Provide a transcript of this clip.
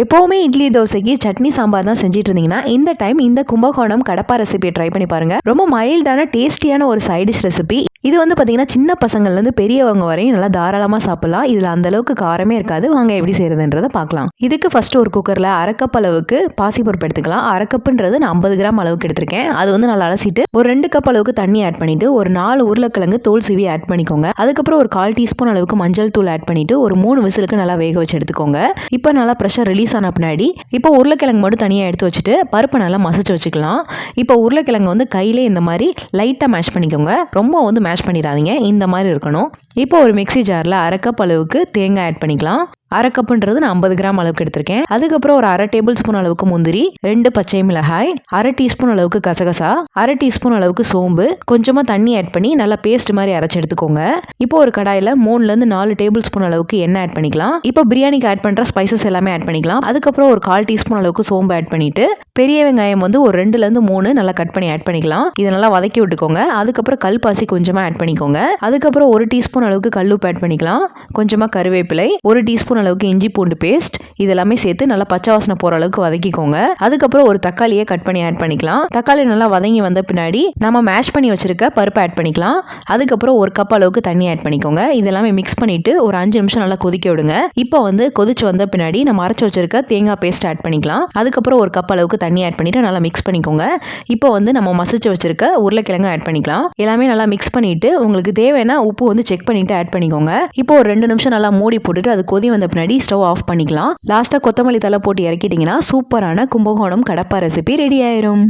எப்போவுமே இட்லி தோசைக்கு சட்னி சாம்பார் தான் செஞ்சுட்டு இருந்தீங்கன்னா இந்த டைம் இந்த கும்பகோணம் கடப்பா ரெசிபியை ட்ரை பண்ணி பாருங்க. ரொம்ப மைல்டான டேஸ்டியான ஒரு சைட் டிஷ் ரெசிபி. இது வந்து பார்த்தீங்கன்னா சின்ன பசங்கள்லேருந்து பெரியவங்க வரையும் நல்லா தாராளமாக சாப்பிடலாம். இதில் அந்த அளவுக்கு காரமே இருக்காது. வாங்க எப்படி செய்யறதுன்றதை பார்க்கலாம். இதுக்கு ஃபர்ஸ்ட் ஒரு குக்கரில் அரைக்கப் அளவுக்கு பாசிப்பருப்பு எடுத்துக்கலாம். அரைக்கப்புன்றது நான் 50 கிராம் அளவுக்கு எடுத்திருக்கேன். அது வந்து நல்லா அலசிட்டு ஒரு 2 கப் அளவுக்கு தண்ணி ஆட் பண்ணிட்டு ஒரு 4 உருளைக்கிழங்கு தோல் சீவி ஆட் பண்ணிக்கோங்க. அதுக்கப்புறம் ஒரு 1/4 டீஸ்பூன் அளவுக்கு மஞ்சள் தூள் ஆட் பண்ணிட்டு ஒரு 3 விசிலுக்கு நல்லா வேக வச்சு எடுத்துக்கோங்க. இப்போ நல்லா ப்ரெஷர் ரிலீஸ் ஆன பின்னாடி இப்போ உருளைக்கிழங்கு மட்டும் தனியாக எடுத்து வச்சுட்டு பருப்பை நல்லா மசிச்சு வச்சுக்கலாம். இப்போ உருளைக்கிழங்கு வந்து கையிலே இந்த மாதிரி லைட்டாக மேஷ் பண்ணிக்கோங்க. ரொம்ப வந்து மேஷ் பண்ணிடாதீங்க. இந்த மாதிரி இருக்கணும். இப்போ ஒரு மிக்ஸி ஜாரில் அரை கப் அளவுக்கு தேங்காய் ஆட் பண்ணிக்கலாம். அரை கப்புன்றது நான் 50 கிராம் அளவுக்கு எடுத்திருக்கேன். அதுக்கப்புறம் ஒரு 1/2 டேபிள் ஸ்பூன் அளவுக்கு முந்திரி, 2 பச்சை மிளகாய், 1/2 டீஸ்பூன் அளவுக்கு கசகசா, 1/2 டீஸ்பூன் அளவுக்கு சோம்பு, கொஞ்சமா தண்ணி ஆட் பண்ணி நல்லா பேஸ்ட் மாதிரி அரைச்சு எடுத்துக்கோங்க. இப்போ ஒரு கடாயில் 3லேருந்து 4 டேபிள் ஸ்பூன் அளவுக்கு எண்ணெய் ஆட் பண்ணிக்கலாம். இப்போ பிரியாணிக்கு ஆட் பண்ற ஸ்பைசஸ் எல்லாமே ஆட் பண்ணிக்கலாம். அதுக்கப்புறம் ஒரு 1/4 டீஸ்பூன் அளவுக்கு சோம்பு ஆட் பண்ணிட்டு பெரிய வெங்காயம் வந்து ஒரு 2லேருந்து 3 நல்லா கட் பண்ணி ஆட் பண்ணிக்கலாம். இதை நல்லா வதக்கி விட்டுக்கோங்க. அதுக்கப்புறம் கல்பாசி கொஞ்சமா ஆட் பண்ணிக்கோங்க. அதுக்கப்புறம் 1 டீஸ்பூன் அளவுக்கு கல்லுப்பு ஆட் பண்ணிக்கலாம். கொஞ்சமா கருவேப்பிலை, 1 டீஸ்பூன் அளவுக்கு இஞ்சி பூண்டு பேஸ்ட், இதெல்லாமே சேர்த்து நல்லா பச்சை வாசனை போற அளவுக்கு வதக்கிக்கோங்க. அதுக்கப்புறம் ஒரு தக்காளியை கட் பண்ணி ஆட் பண்ணிக்கலாம். தக்காளி நல்லா வதங்கி வந்த பின்னாடி நம்ம மேஷ் பண்ணி வச்சிருக்க பருப்பு ஆட் பண்ணிக்கலாம். அதுக்கப்புறம் ஒரு கப் அளவுக்கு தண்ணி ஆட் பண்ணிக்கோங்க. இதெல்லாமே மிக்ஸ் பண்ணிட்டு ஒரு 5 நிமிஷம் நல்லா கொதிக்க விடுங்க. இப்போ வந்து கொதிச்சு வந்த பின்னாடி நம்ம அரைச்சு வச்சிருக்க தேங்காய் பேஸ்ட் ஆட் பண்ணிக்கலாம். அதுக்கப்புறம் ஒரு கப் அளவுக்கு தண்ணி ஆட் பண்ணிட்டு நல்லா மிக்ஸ் பண்ணிக்கோங்க. இப்போ வந்து நம்ம மசிச்சு வச்சிருக்க உருளைக்கிழங்கு ஆட் பண்ணிக்கலாம். எல்லாமே நல்லா மிக்ஸ் பண்ணிட்டு உங்களுக்கு தேவையான உப்பு வந்து செக் பண்ணிட்டு ஆட் பண்ணிக்கோங்க. இப்போ ஒரு 2 நிமிஷம் நல்லா மூடி போட்டுட்டு அது கொதி வந்த பின்னாடி ஸ்டவ் ஆஃப் பண்ணிக்கலாம். லாஸ்டா கொத்தமல்லி தழை போட்டு இறக்கிட்டீங்கன்னா சூப்பரான கும்பகோணம் கடப்பா ரெசிபி ரெடி ஆயிரும்.